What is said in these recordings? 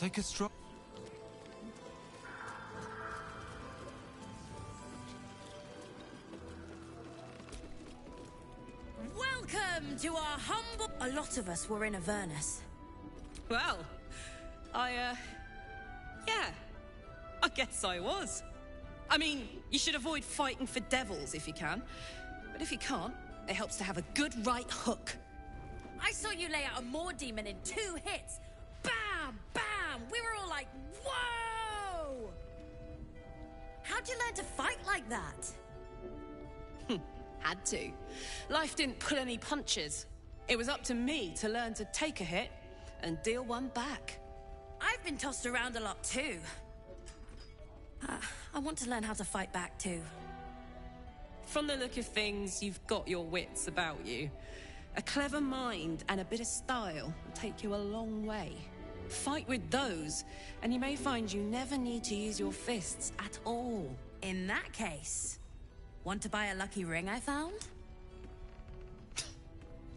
take a stroll. Welcome to our humble... A lot of us were in Avernus. Well, yeah, I guess I was. I mean, you should avoid fighting for devils if you can. But if you can't, it helps to have a good right hook. I saw you lay out a Moor demon in 2 hits. Bam! Bam! We were all like, whoa! How'd you learn to fight like that? Had to. Life didn't pull any punches. It was up to me to learn to take a hit and deal one back. I've been tossed around a lot too. I want to learn how to fight back too. From the look of things, you've got your wits about you. A clever mind and a bit of style will take you a long way. Fight with those, and you may find you never need to use your fists at all. In that case, want to buy a lucky ring I found?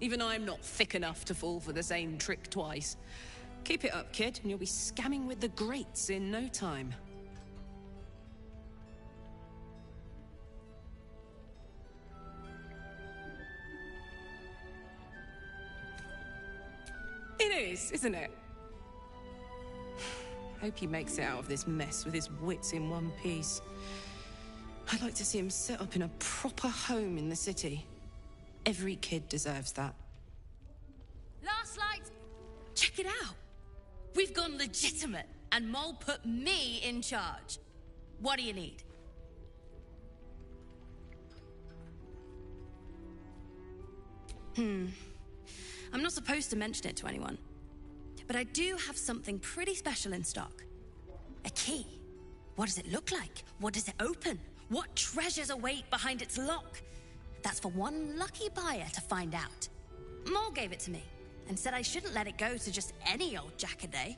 Even I'm not thick enough to fall for the same trick twice. Keep it up, kid, and you'll be scamming with the greats in no time. It is, isn't it? Hope he makes it out of this mess with his wits in one piece. I'd like to see him set up in a proper home in the city. Every kid deserves that. Last light! Check it out! We've gone legitimate, and Mole put me in charge. What do you need? I'm not supposed to mention it to anyone, but I do have something pretty special in stock. A key. What does it look like? What does it open? What treasures await behind its lock? That's for one lucky buyer to find out. Mole gave it to me and said I shouldn't let it go to just any old jackaday.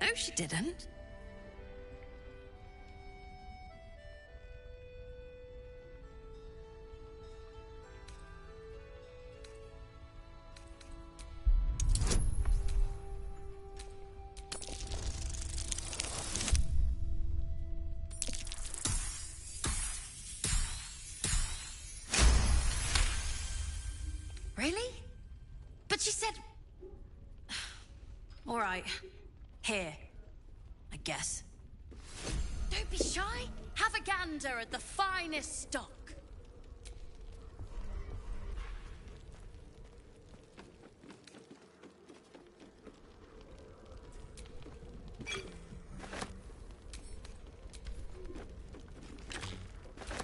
No, she didn't. Really? But she said... All right. Here, I guess. Don't be shy. Have a gander at the finest stock.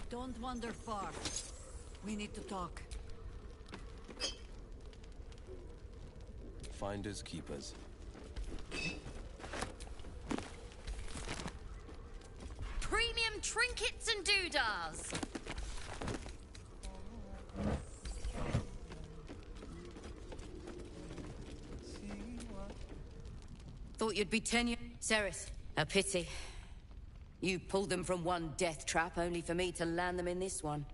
Don't wander far. We need to talk. Finders keepers. Premium trinkets and doodahs. Thought you'd be tenured. Ceres, a pity. You pulled them from one death trap only for me to land them in this one.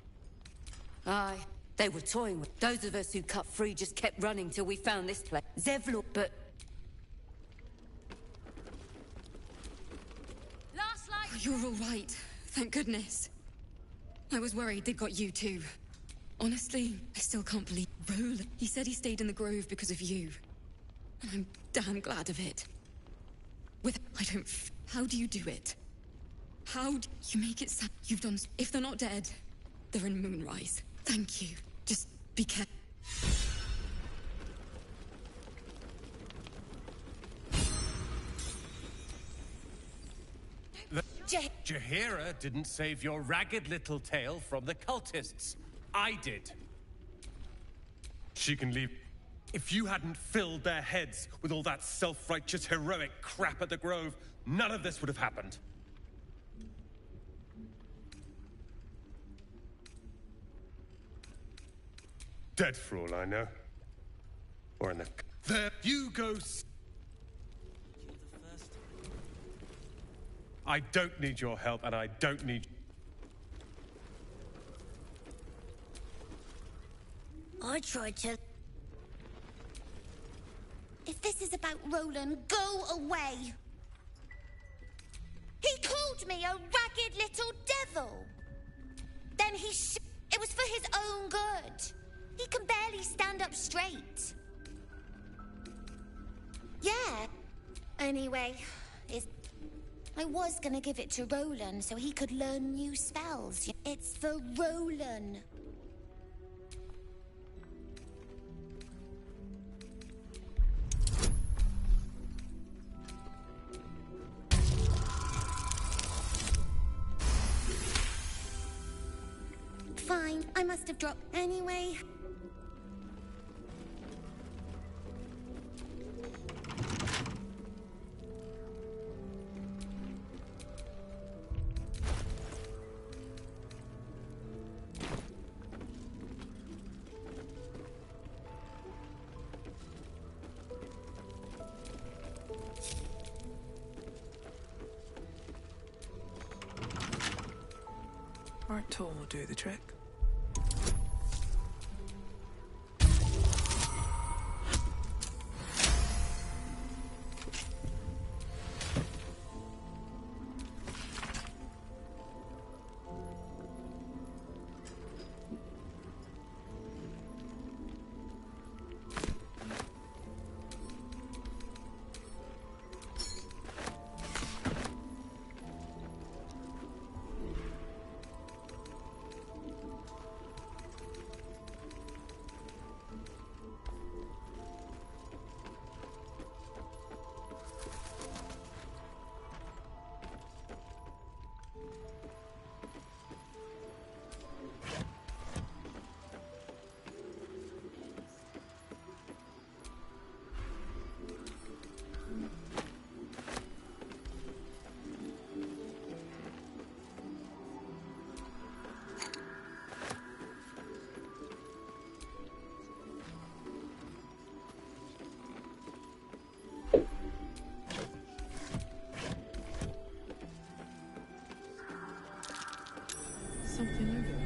Aye, they were toying with... Those of us who cut free just kept running till we found this place. Zevlor, but... You're all right. Thank goodness. I was worried they'd got you too. Honestly, I still can't believe... Roland. He said he stayed in the grove because of you. And I'm damn glad of it. How do you do it? How do you make it sound... You've done... If they're not dead, they're in Moonrise. Thank you. Just be careful. Jaheira didn't save your ragged little tail from the cultists. I did. She can leave. If you hadn't filled their heads with all that self-righteous, heroic crap at the Grove, none of this would have happened. Dead for all I know. Or in the... There you go. I don't need your help, and I don't need... I tried to... If this is about Roland, go away! He called me a ragged little devil! Then he It was for his own good! He can barely stand up straight. Yeah. Anyway, I was gonna give it to Roland so he could learn new spells. It's for Roland. Fine, I must have dropped anyway. Right tool will do the trick. Something over there.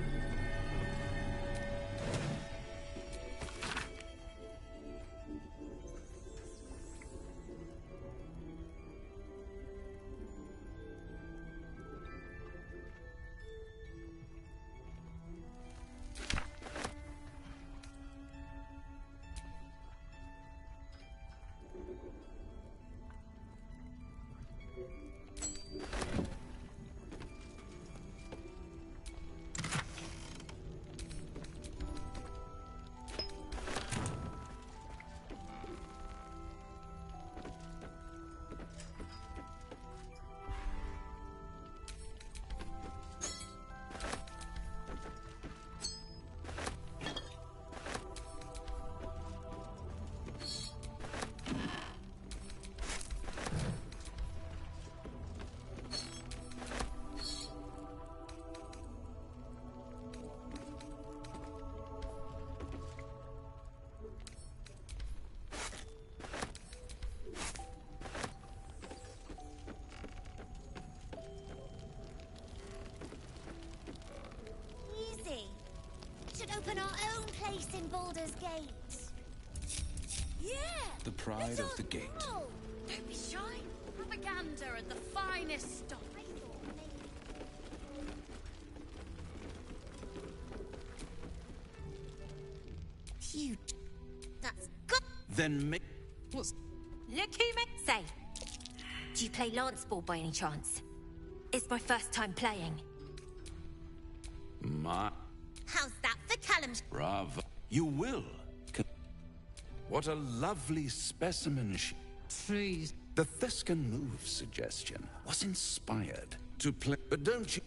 Open our own place in Baldur's Gate. Yeah! The pride of the gate. Cool. Don't be shy. Propaganda and the finest stuff. Huge. That's good. Then make... What's... Look who say. Do you play lance ball by any chance? It's my first time playing. My... How's that for Callum's? Bravo. You will. What a lovely specimen she... Please. The Thescan move suggestion was inspired to play... But don't you...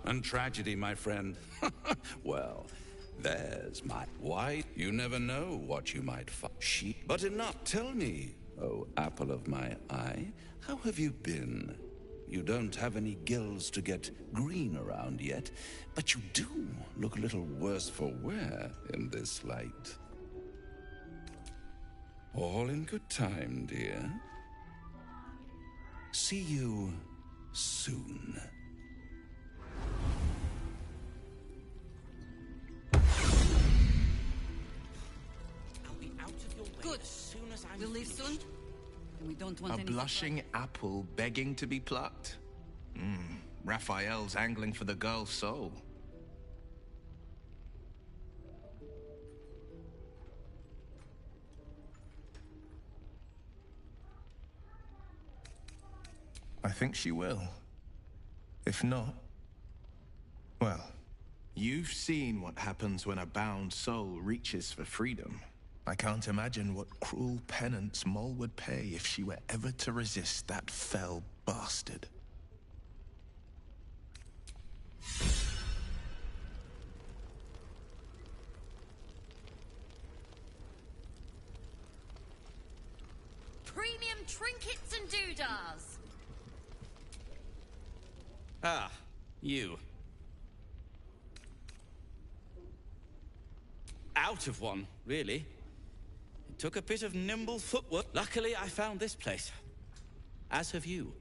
And tragedy, my friend. Well, There's my... Why? You never know what you might find. But enough. Tell me, oh apple of my eye, how have you been? You don't have any gills to get green around yet, but you do look a little worse for wear in this light. All in good time, dear. See you soon. Good. We'll leave soon. And we don't want A any blushing apple begging to be plucked? Raphael's angling for the girl's soul. I think she will. If not, well, you've seen what happens when a bound soul reaches for freedom. I can't imagine what cruel penance Moll would pay if she were ever to resist that fell bastard. Premium trinkets and doodahs. Ah, you. Out of one, really. It took a bit of nimble footwork. Luckily, I found this place. As have you.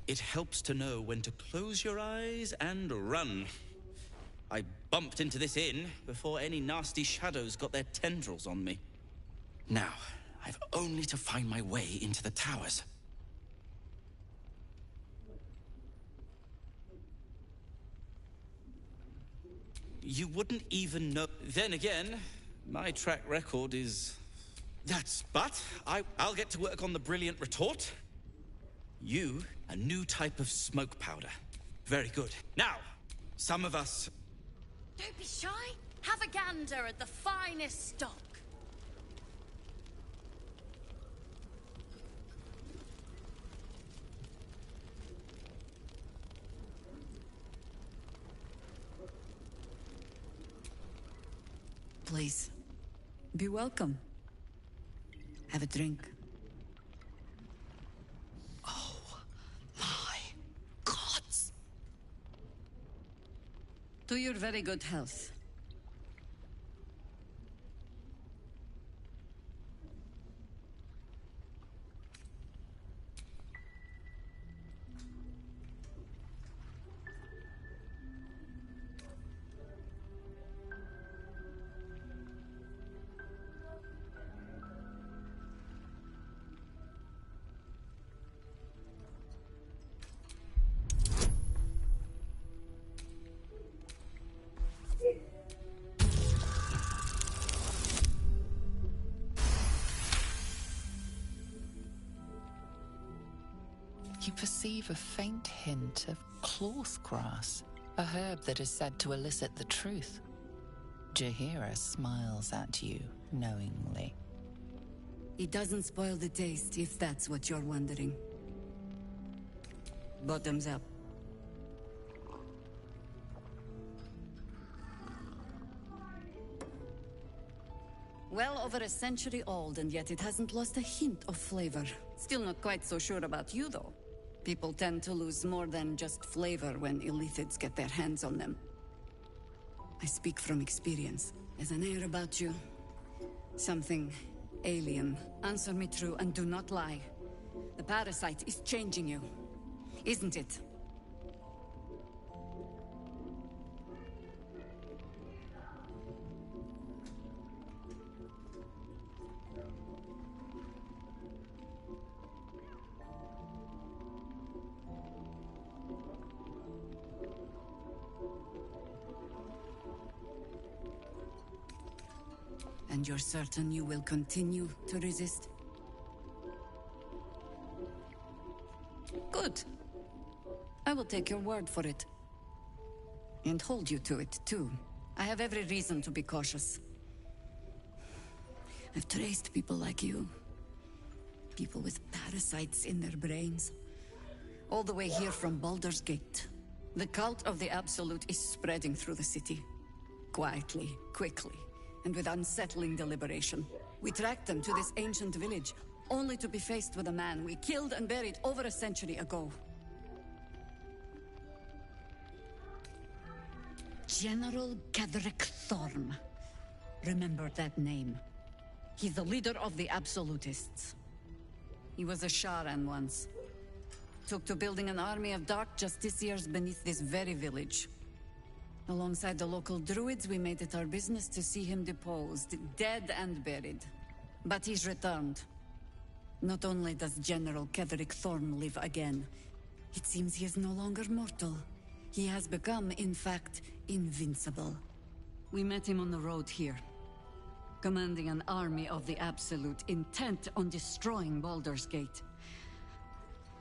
It helps to know when to close your eyes and run. I bumped into this inn before any nasty shadows got their tendrils on me. Now, I've only to find my way into the towers. You wouldn't even know. Then again, my track record is... But I'll get to work on the brilliant retort. You, a new type of smoke powder. Very good. Now, some of us... Don't be shy. Have a gander at the finest stock. Please, be welcome. Have a drink. Oh, my gods. To your very good health. You perceive a faint hint of cloth grass, a herb that is said to elicit the truth. Jaheira smiles at you knowingly. It doesn't spoil the taste, if that's what you're wondering. Bottoms up. Well over a century old, and yet it hasn't lost a hint of flavor. Still not quite so sure about you, though. People tend to lose more than just flavor when illithids get their hands on them. I speak from experience. There's an air about you. Something alien. Answer me true and do not lie. The parasite is changing you, isn't it? And you're certain you will continue to resist? Good. I will take your word for it. And hold you to it, too. I have every reason to be cautious. I've traced people like you. People with parasites in their brains. All the way here from Baldur's Gate. The cult of the Absolute is spreading through the city. Quietly, quickly, and with unsettling deliberation. We tracked them to this ancient village, only to be faced with a man we killed and buried over a century ago. General Ketheric Thorm. Remember that name. He's the leader of the Absolutists. He was a Sharan once. Took to building an army of dark justiciars beneath this very village. Alongside the local druids, we made it our business to see him deposed, dead and buried. But he's returned. Not only does General Ketheric Thorm live again, it seems he is no longer mortal. He has become, in fact, invincible. We met him on the road here, commanding an army of the Absolute, intent on destroying Baldur's Gate.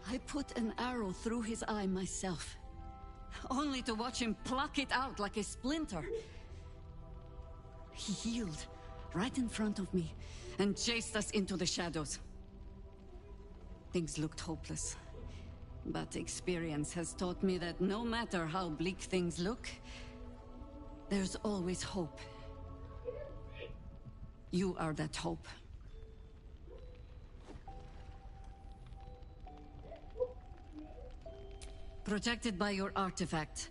I put an arrow through his eye myself, only to watch him pluck it out like a splinter. He healed right in front of me and chased us into the shadows. Things looked hopeless, but experience has taught me that no matter how bleak things look, there's always hope. You are that hope. Protected by your artifact,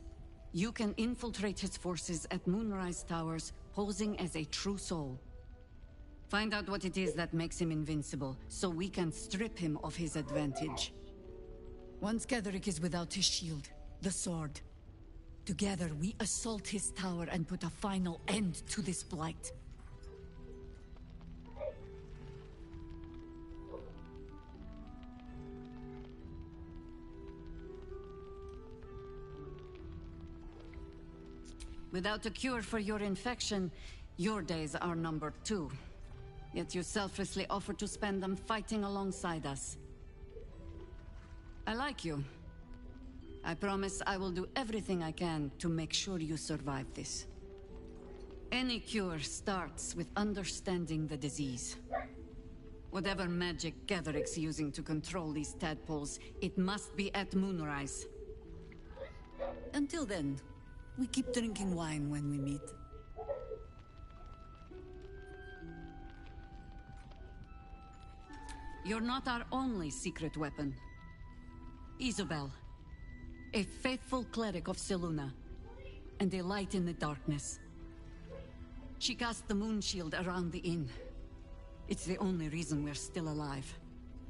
you can infiltrate his forces at Moonrise Towers, posing as a true soul. Find out what it is that makes him invincible, so we can strip him of his advantage. Once Ketheric is without his shield, the sword, together we assault his tower and put a final end to this blight. Without a cure for your infection, your days are numbered too. Yet you selflessly offer to spend them fighting alongside us. I like you. I promise I will do everything I can to make sure you survive this. Any cure starts with understanding the disease. Whatever magic Ketheric's using to control these tadpoles, it must be at Moonrise. Until then, we keep drinking wine when we meet. You're not our only secret weapon. Isobel, a faithful cleric of Selûne, and a light in the darkness. She cast the moon shield around the inn. It's the only reason we're still alive.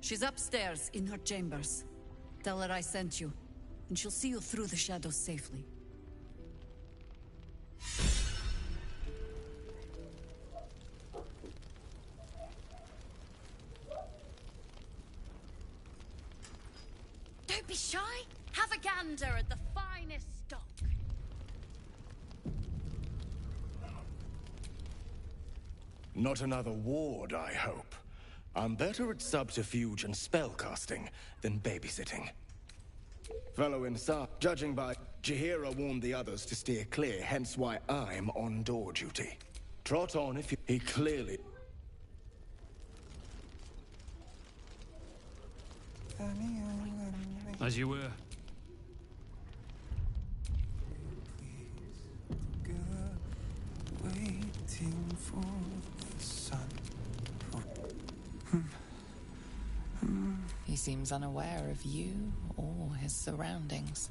She's upstairs in her chambers. Tell her I sent you, and she'll see you through the shadows safely. Don't be shy. Have a gander at the finest stock. Not another ward, I hope. I'm better at subterfuge and spellcasting than babysitting. Fellow inside, judging by Jaheira warned the others to steer clear, hence why I'm on door duty. Trot on if you... He clearly... As you were. Waiting for the sun. He seems unaware of you or his surroundings.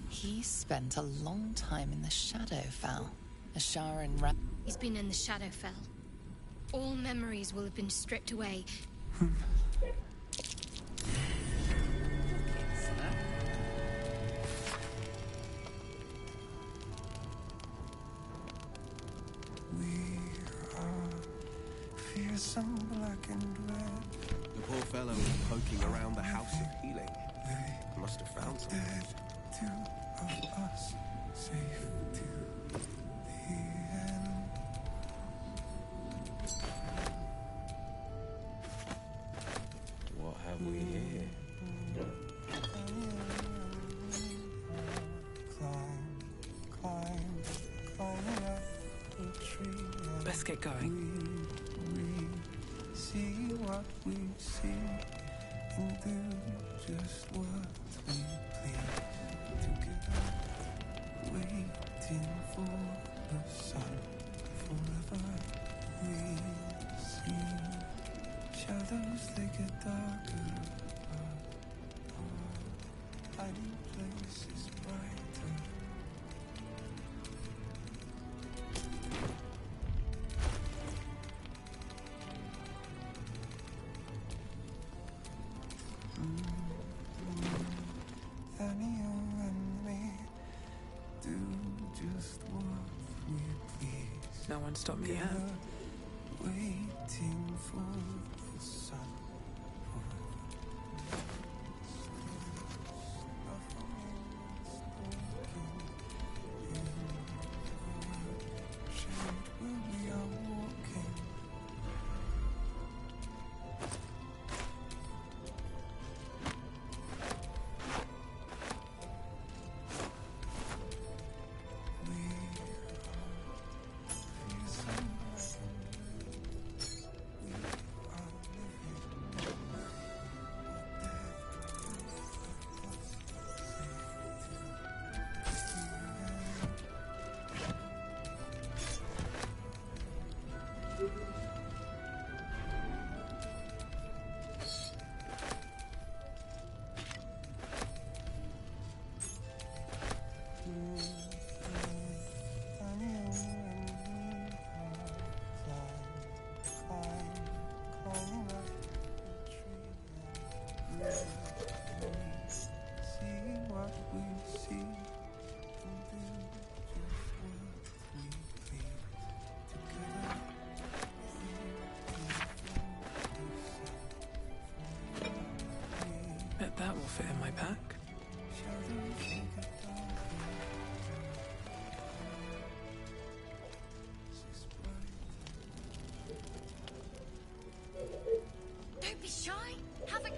He spent a long time in the Shadowfell. A Sharan rat. He's been in the Shadowfell. All memories will have been stripped away. We are fearsome black and red. The poor fellow was poking around the House of Healing. I must have found something. Two of us safe to the end. What have we here? Climb up the tree. Let's get going. We see what we see and do just what we please. Together, waiting for the sun. Forever, we see shadows, they get darker. Hiding places brighter. Daniel and me do just what we please. No one stopped me yet. Waiting for the sun. Bet that will fit in my pack. Don't be shy. Have a go.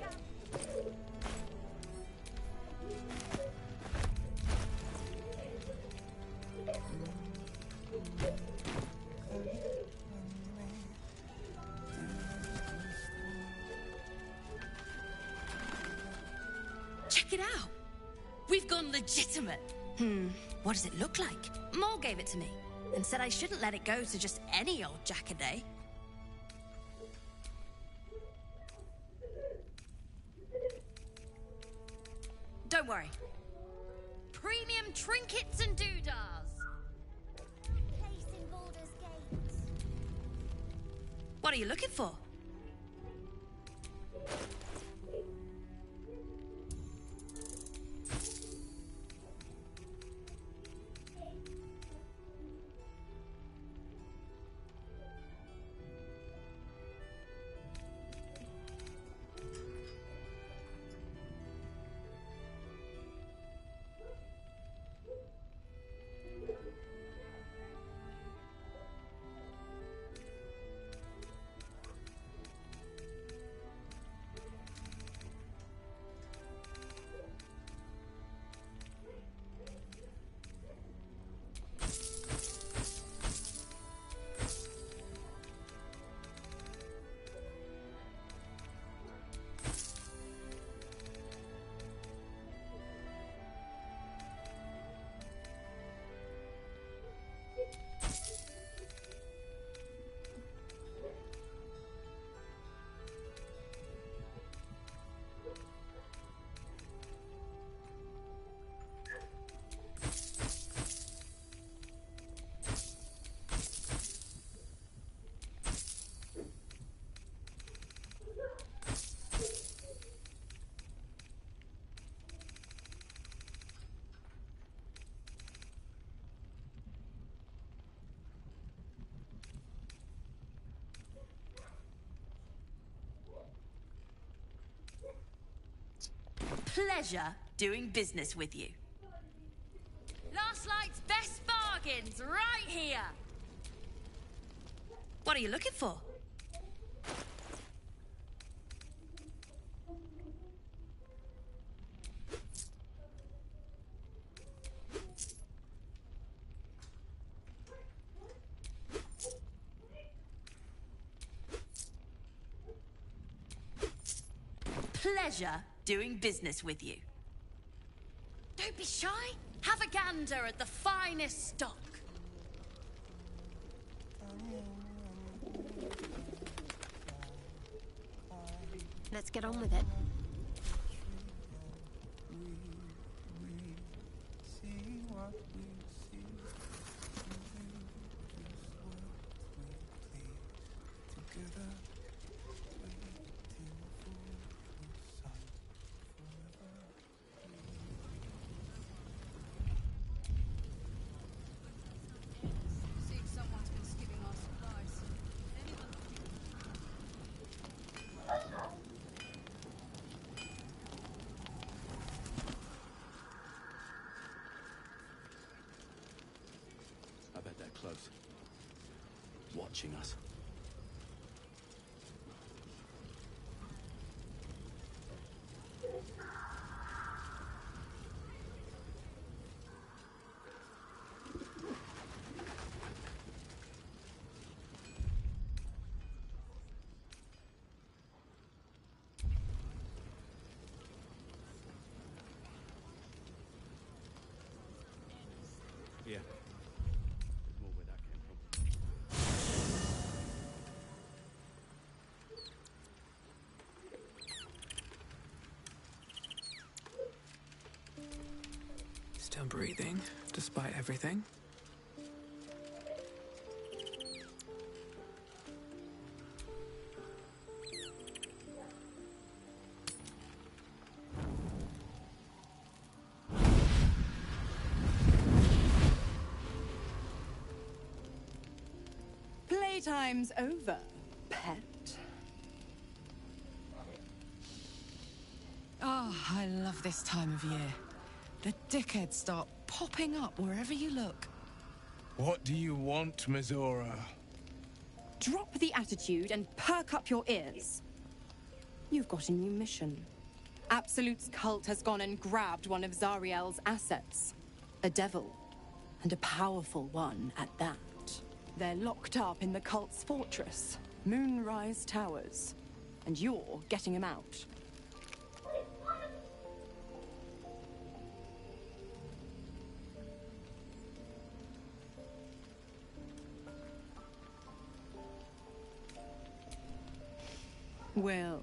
Check it out. We've gone legitimate. What does it look like? Maul gave it to me and said I shouldn't let it go to just any old Jackaday. Don't worry. Premium trinkets and doodahs. Placing Baldur's Gate. What are you looking for? pleasure doing business with you. Last Light's best bargains right here. What are you looking for? Pleasure doing business with you. Don't be shy. Have a gander at the finest stock. Let's get on with it. See what we see. Together, waiting for the sun forever. Seems someone's been skipping our supplies. I bet they're close. Watching us. Yeah. There's more where that came from. Still breathing, despite everything. Playtime's over, pet. Oh, I love this time of year. The dickheads start popping up wherever you look. What do you want, Mizora? Drop the attitude and perk up your ears. You've got a new mission. Absolute's cult has gone and grabbed one of Zariel's assets. A devil. And a powerful one at that. They're locked up in the cult's fortress, Moonrise Towers. And you're getting him out. Well,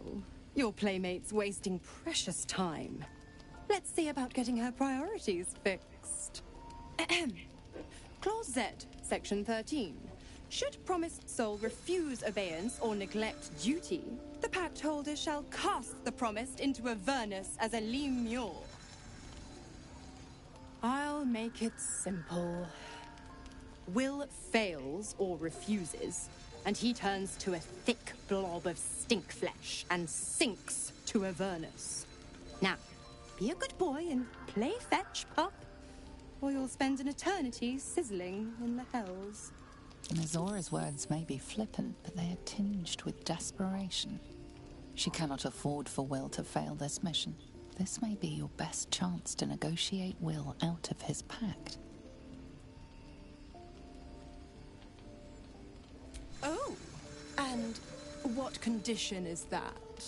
your playmate's wasting precious time. Let's see about getting her priorities fixed. Clause Z, Section 13. Should promised soul refuse obeyance or neglect duty, the pact holder shall cast the promised into Avernus as a lemure. I'll make it simple. Will fails or refuses, and he turns to a thick blob of stink flesh and sinks to Avernus. Now, be a good boy and play fetch, pup, or you'll spend an eternity sizzling in the hells. Mizora's words may be flippant, but they are tinged with desperation. She cannot afford for Will to fail this mission. This may be your best chance to negotiate Will out of his pact. Oh, and what condition is that?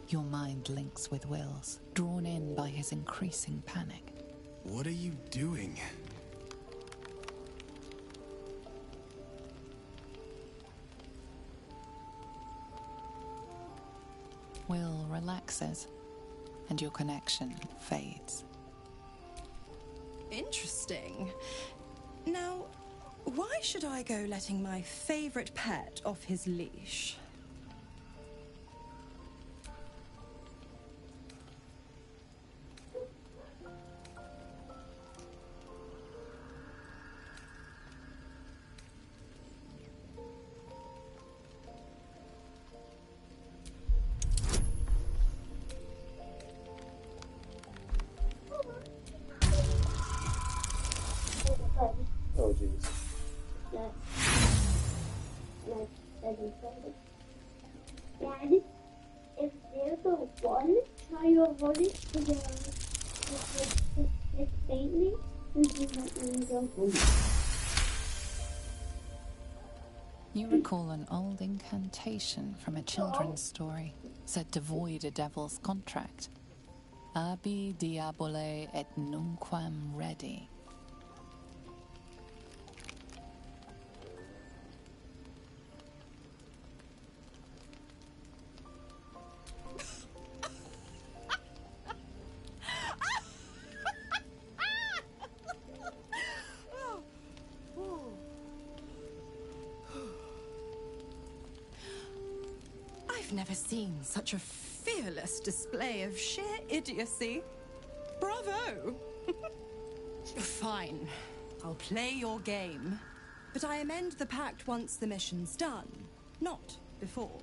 Your mind links with Will's, drawn in by his increasing panic. What are you doing? Will relaxes, and your connection fades. Interesting. Now, why should I go letting my favorite pet off his leash? You recall an old incantation from a children's story, said to void a devil's contract. Abi diabole et nunquam redi. I've never seen such a fearless display of sheer idiocy. Bravo! Fine. I'll play your game. But I amend the pact once the mission's done, not before.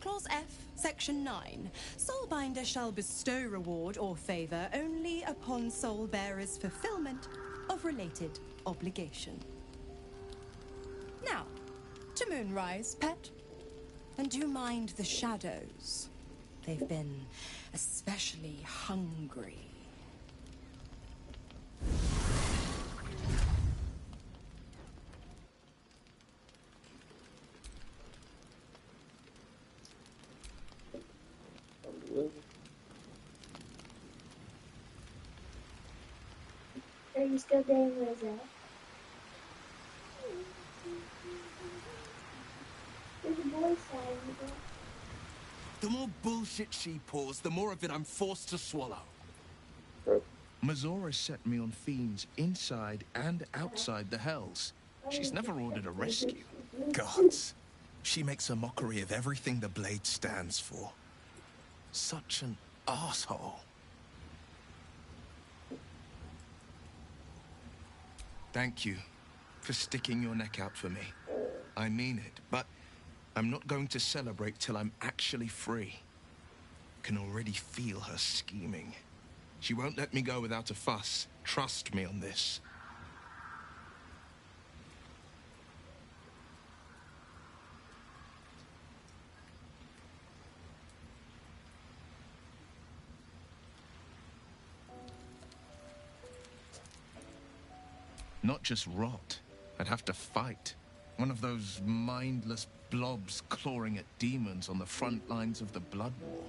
Clause F, Section 9. Soulbinder shall bestow reward or favor only upon soul bearer's fulfillment of related obligation. Now, to Moonrise, pet. And do mind the shadows. They've been especially hungry. Are you still getting Lizzo? There's a boy side. The more bullshit she pours, the more of it I'm forced to swallow. Mazora set me on fiends inside and outside the Hells. She's never ordered a rescue. Gods, she makes a mockery of everything the Blade stands for. Such an asshole. Thank you for sticking your neck out for me. I mean it, but I'm not going to celebrate till I'm actually free. Can already feel her scheming. She won't let me go without a fuss. Trust me on this. Not just rot. I'd have to fight. One of those mindless blobs clawing at demons on the front lines of the Blood War.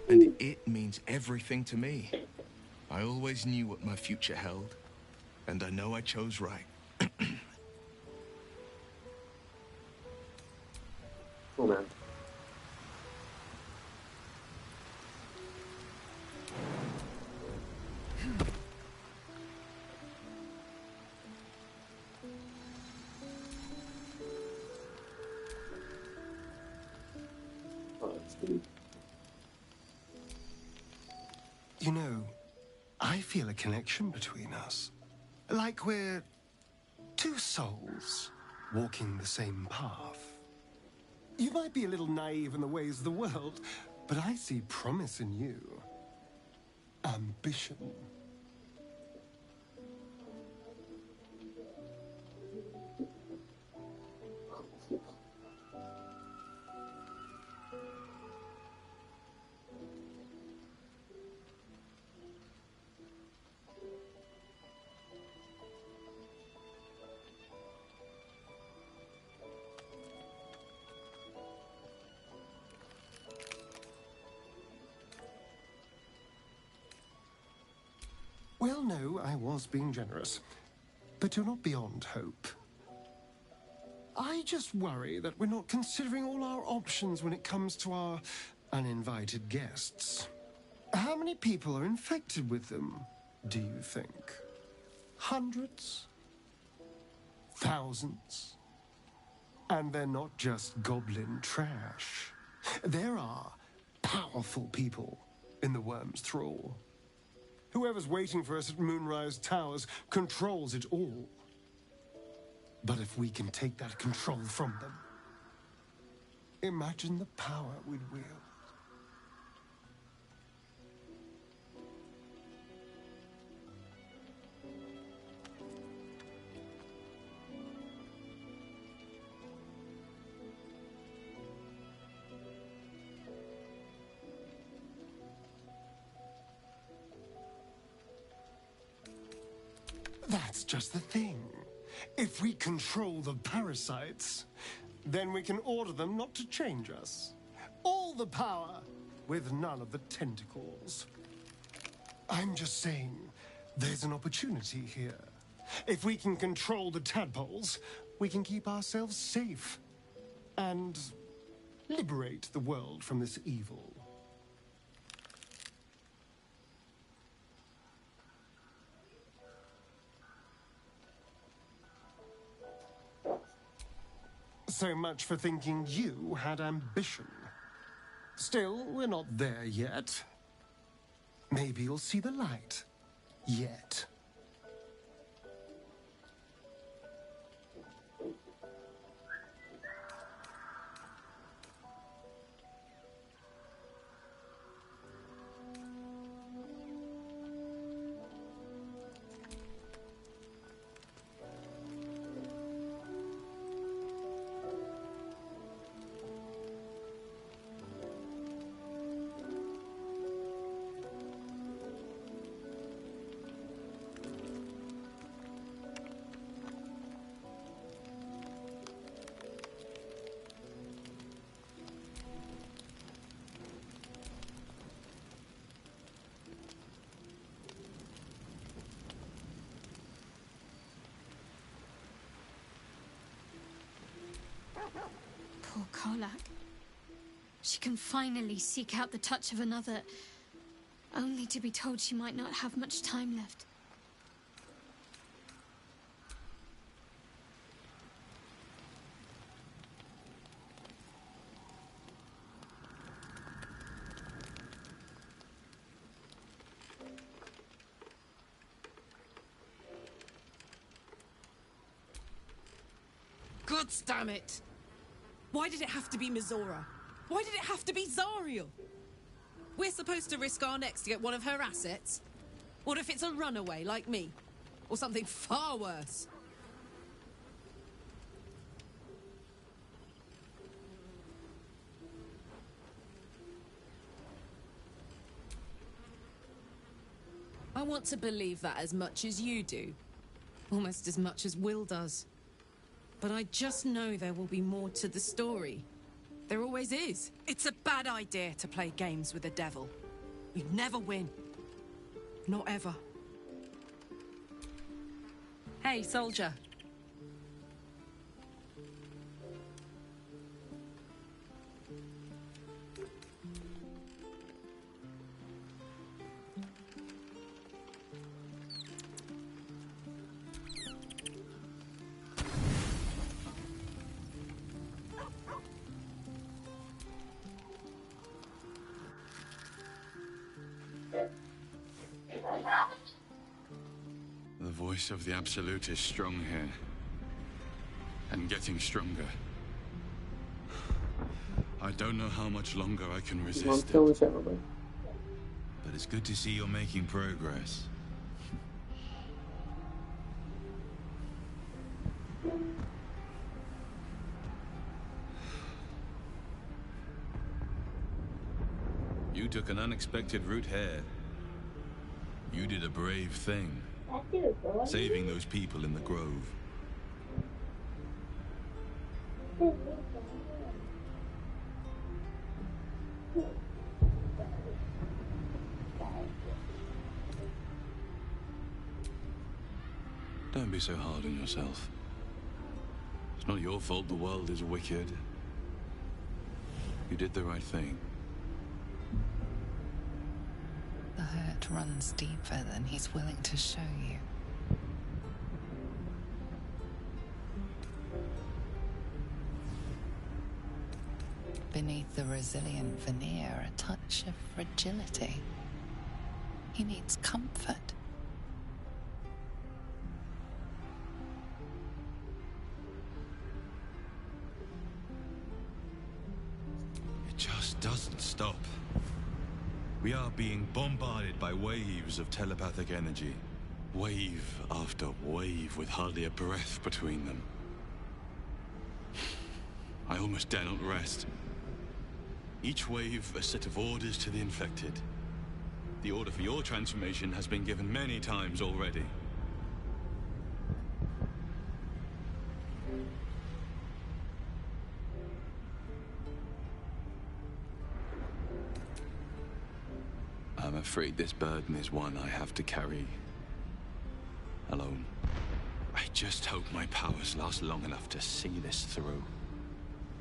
And it means everything to me. I always knew what my future held, and I know I chose right. Cool, man. Oh, that's good. You know, I feel a connection between us. Like we're two souls walking the same path. You might be a little naive in the ways of the world, but I see promise in you. Ambition. Well, no, I was being generous. But you're not beyond hope. I just worry that we're not considering all our options when it comes to our uninvited guests. How many people are infected with them, do you think? Hundreds? Thousands? And they're not just goblin trash. There are powerful people in the Worm's thrall. Whoever's waiting for us at Moonrise Towers controls it all. But if we can take that control from them, imagine the power we'd wield. That's just the thing. If we control the parasites, then we can order them not to change us. All the power, with none of the tentacles. I'm just saying, there's an opportunity here. If we can control the tadpoles, we can keep ourselves safe. And liberate the world from this evil. So much for thinking you had ambition. Still, we're not there yet. Maybe you'll see the light. Yet. Poor Karlak. She can finally seek out the touch of another, only to be told she might not have much time left. God damn it! Why did it have to be Mizora? Why did it have to be Zariel? We're supposed to risk our necks to get one of her assets? What if it's a runaway like me? Or something far worse? I want to believe that as much as you do. Almost as much as Will does. But I just know there will be more to the story. There always is. It's a bad idea to play games with the devil. You never win. Not ever. Hey, soldier. The voice of the Absolute is strong here. And getting stronger. I don't know how much longer I can resist it. But it's good to see you're making progress. You took an unexpected route here. You did a brave thing. Saving those people in the grove. Don't be so hard on yourself. It's not your fault the world is wicked. You did the right thing. The hurt runs deeper than he's willing to show you. Beneath the resilient veneer, a touch of fragility. He needs comfort. It just doesn't stop. We are being bombarded by waves of telepathic energy. Wave after wave with hardly a breath between them. I almost dare not rest. Each wave a set of orders to the infected. The order for your transformation has been given many times already. I'm afraid this burden is one I have to carry alone. I just hope my powers last long enough to see this through.